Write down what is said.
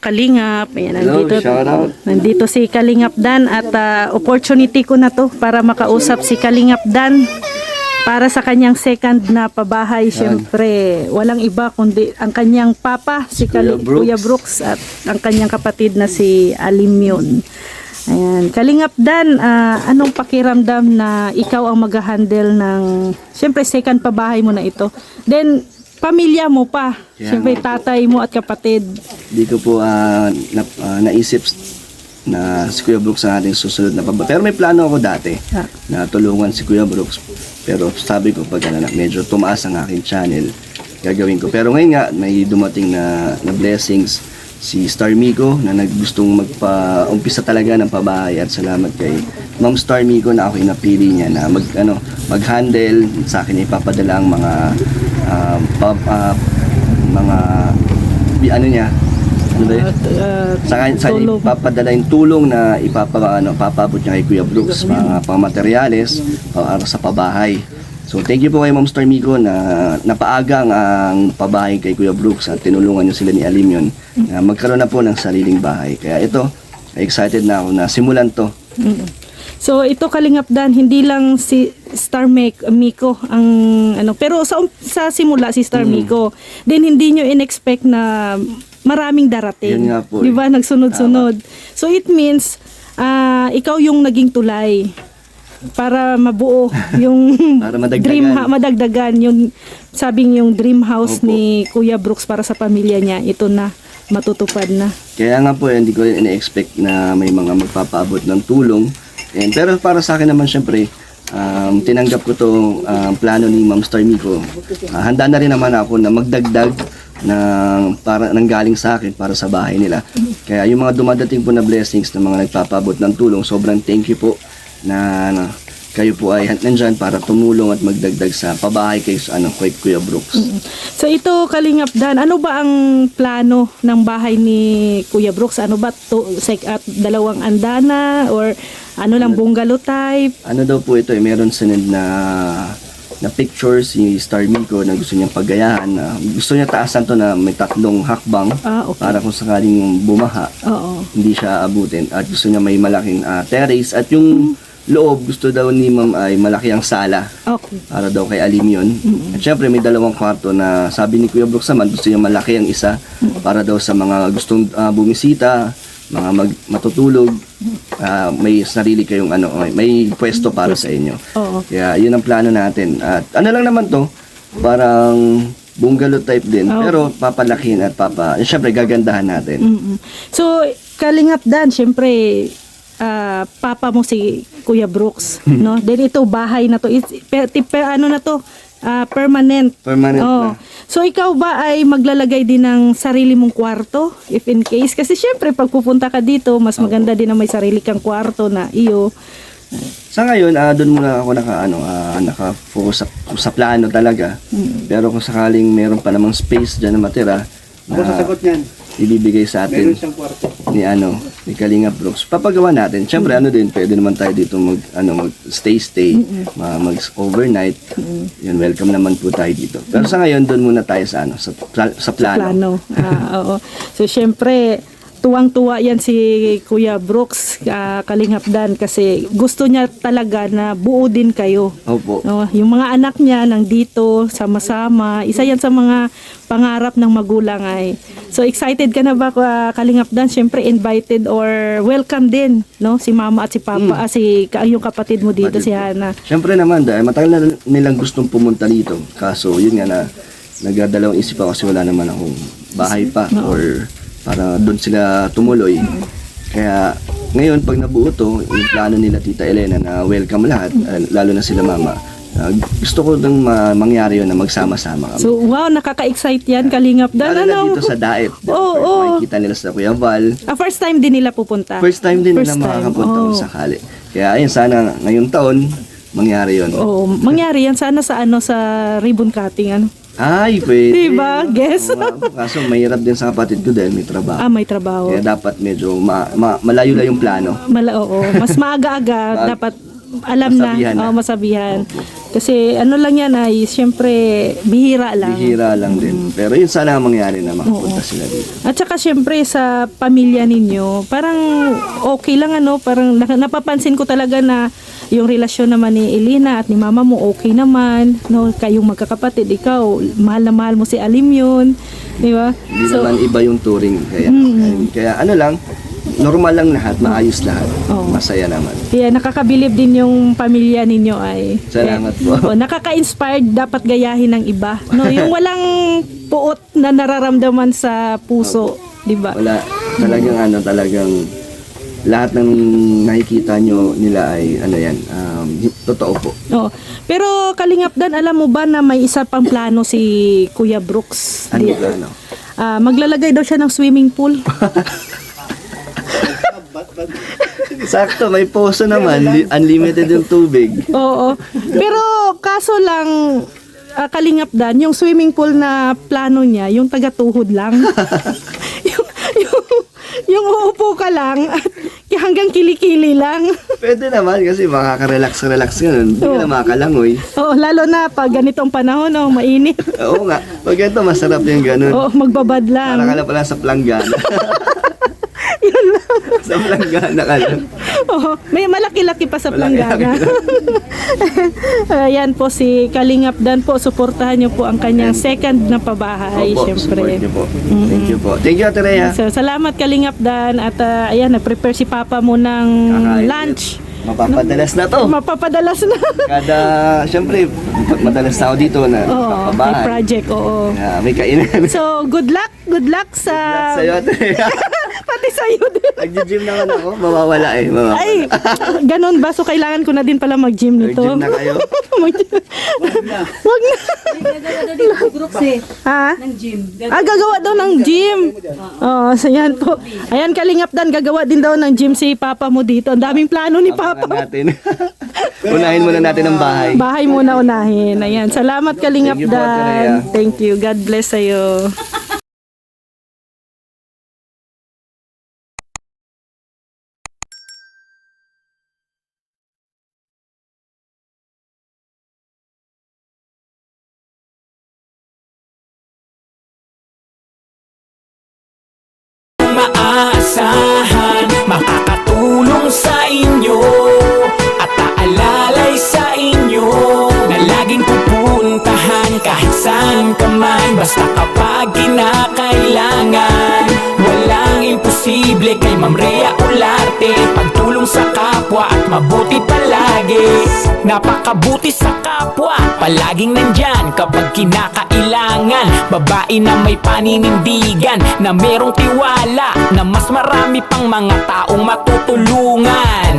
Kalingap. Ayan, Hello, shout out. nandito si Kalingap Dan at opportunity ko na to para makausap si Kalingap Dan para sa kanyang second na pabahay. Siyempre, walang iba kundi ang kanyang papa, si Kuya Brooks, at ang kanyang kapatid na si Alimyon. Ayan, Kalingap Dan, anong pakiramdam na ikaw ang mag-handle ng, siyempre, second pabahay mo na ito? Then, pamilya mo pa. Siyempre, tatay mo at kapatid. Hindi ko po naisip na si Kuya Brooks ang ating susunod na pabahay. Pero may plano ako dati na tulungan si Kuya Brooks. Pero sabi ko, pag medyo tumaas ang aking channel, gagawin ko. Pero ngayon nga, may dumating na blessings si Star Miko na naggustong magpa-umpisa talaga ng pabahay, at salamat kay Ma'am Star Miko na ako napili niya na mag-handle sa akin. Ipapadala ang mga sa ipapadala yung tulong na papabot niya kay Kuya Brooks, mga pangmaterials para sa pabahay. So thank you po kay Ma'am Star Miko na napaagang ang pabahay kay Kuya Brooks at tinulungan niyo sila ni Alimyon na magkaroon na po ng sariling bahay. Kaya ito, excited na ako na simulan to. So ito, Kalingap Dan, hindi lang si Star Miko ang pero sa simula si Star Miko, then hindi nyo in-expect na maraming darating. Yun nga po, di ba? Nagsunod-sunod. So it means ikaw yung naging tulay para mabuo yung para madagdagan yung sabing yung dream house ni Kuya Brooks para sa pamilya niya. Ito na, matutupad na. Kaya nga po, hindi ko in-expect na may mga magpapaabot ng tulong. Pero para sa akin naman, syempre, tinanggap ko to plano ni Ma'am Star Miko. Handa na rin naman ako na magdagdag ng galing sa akin para sa bahay nila. Kaya yung mga dumadating po na blessings ng mga nagpapabot ng tulong, sobrang thank you po na kayo po ay nandyan para tumulong at magdagdag sa pabahay kay Kuya Brooks. So ito, Kalingap Dan, ano ba ang plano ng bahay ni Kuya Brooks? Ano ba at dalawang andana or lang bungalow type? Ano daw po ito, meron sinend na picture si Star Miko na gusto niyang paggayahan. Gusto niya taasan to na may 3 hakbang para kung sakaling bumaha, hindi siya abutin. At gusto niya may malaking terrace, at yung loob gusto daw ni Ma'am ay malaki ang sala para daw kay Alimyon. At syempre may 2 kwarto na sabi ni Kuya Brooks naman gusto niya malaki ang isa para daw sa mga gustong bumisita, mga matutulog, may sarili kayong may pwesto para sa inyo. Kaya yun ang plano natin. At lang naman to, parang bungalow type din, pero papalakin at syempre gagandahan natin. So Kalingap Dan, syempre papa mo si Kuya Brooks, no? Then ito, bahay na to, permanent na. So ikaw ba ay maglalagay din ng sarili mong kwarto if in case, kasi syempre pag pupunta ka dito mas maganda din na may sarili kang kwarto na iyo. Sa ngayon, doon muna ako naka-focus sa plano talaga. Pero kung sakaling meron pa namang space dyan na matira, ako sasagot niyan, ibibigay sa atin ni Kalingap Brooks, papagawa natin. Syempre din, pwede naman tayo dito mag-stay, mag-overnight. Yun, welcome naman po tayo dito. Pero sa ngayon, doon muna tayo sa plano. Oo. So syempre, tuwang-tuwa yan si Kuya Brooks, Kalingap Dan, kasi gusto niya talaga na buo din kayo. Opo. Yung mga anak niya nandito, sama-sama. Isa yan sa mga pangarap ng magulang ay. So excited ka na ba, Kalingap Dan? Siyempre invited or welcome din, no? Si mama at si papa, yung kapatid mo dito, si Hana. Siyempre naman, dahil matagal na nilang gustong pumunta dito. Kaso yun nga na nagdadalawang isip ako kasi wala naman akong bahay pa or para doon sila tumuloy. Kaya ngayon pag nabuo to, yung plano nila Tita Elena na welcome lahat, lalo na sila mama. Gusto ko nang mangyari yun na magsama-sama kami. So wow, nakaka-excite yan, Kalingap Dan. Lalo na dito sa Daet. Makikita nila sa Kuya Val. First time din nila pupunta? First time din nila makakapunta kung sakali. Kaya ayun, sana ngayong taon mangyari yun. Mangyari yan. Sana sa ribbon cutting, Ay, pwede. Diba? Guess. Kaso mahirap din sa kapatid ko dahil may trabaho. May trabaho. Kaya dapat medyo malayo lang yung plano. Oo. Mas maaga-aga dapat alam masabihan na. Masabihan. Kasi ano lang yan ay siyempre bihira lang. Bihira lang din. Pero yun sana ang mangyari na makapunta sila dito. At saka siyempre sa pamilya ninyo, parang okay lang ano, parang napapansin ko talaga na yung relasyon naman ni Elena at ni mama mo okay naman, no? Kayong magkakapatid, ikaw, mahal na mahal mo si Alim yun, di ba? Hindi naman iba yung touring. Kaya ano lang, normal lang lahat, maayos lahat. Masaya naman. Kaya nakakabilib din yung pamilya ninyo ay. Salamat po. Nakaka-inspired dapat gayahin ng iba. No, yung walang puot na nararamdaman sa puso, di ba? Wala, talagang lahat ng nakikita nyo nila ay totoo po. Oo. Pero Kalingap Dan, alam mo ba na may isa pang plano si Kuya Brooks? Ano yung plano? Maglalagay daw siya ng swimming pool. Sakto, may poso naman. Unlimited yung tubig. Oo. Pero kaso lang, Kalingap Dan, yung swimming pool na plano niya, yung taga-tuhod lang. yung uupo ka lang at hanggang kilikili lang. Pwede naman kasi makaka-relax ka nun. Hindi ka na makakalangoy. Oo, lalo na pag ganitong panahon, mainit. Oo nga. Pag ganito, masarap yung ganun. Oo, magbabad lang. Para ka lang pala sa planggana. Yun lang. Sa planggana ka lang. Oo, may malaki-laki pa sa planggana. Malaki-laki Ayan po si Kalingap Dan po. Suportahan niyo po ang kanyang second na pabahay, Opo, syempre. support niyo po. Thank you po. Thank you, Ate Rhea. So, salamat Kalingap Dan at ayan, nag-prepare si Papa mo ng Kakain. lunch. Mapapadalas na to. Mapapadalas na. Siyempre, madalas na ako dito na Oo, may papabahay. project, oo. Kaya may kainan. So, good luck sa... Sa'yo, Ate Rhea. Pati sa'yo din. Nag-gym naman ako, mawawala eh. Mawawala. Ay, ganun ba? So, kailangan ko na din pala mag-gym nito. Nag-gym na kayo? Wag na. Gagawa daw dito groups Ha? ng gym. Gagawa daw ng gym. Oo, so yan po. Ayan, Kalingap Dan, gagawa din daw ng gym si Papa mo dito. Ang daming plano ni Papa. Abangan natin. Unahin muna natin ang bahay. Bahay muna unahin. Ayan, salamat Kalingap Thank you po, Ate Rhea. Dan. Thank you. God bless sa'yo. Maaasahan, makakatulong sa inyo at aalalay sa inyo na laging pupuntahan kahit saan ka man, basta kapag kinakailangan. Walang imposible kay Ma'am Rhea Olarte, pagtulong sa kapwa at mabuti palagi. Napakabuti sa kapwa, palaging nandyan kapag kinakailangan. Babae na may paninindigan, na merong tiwala, na mas marami pang mga taong matutulungan.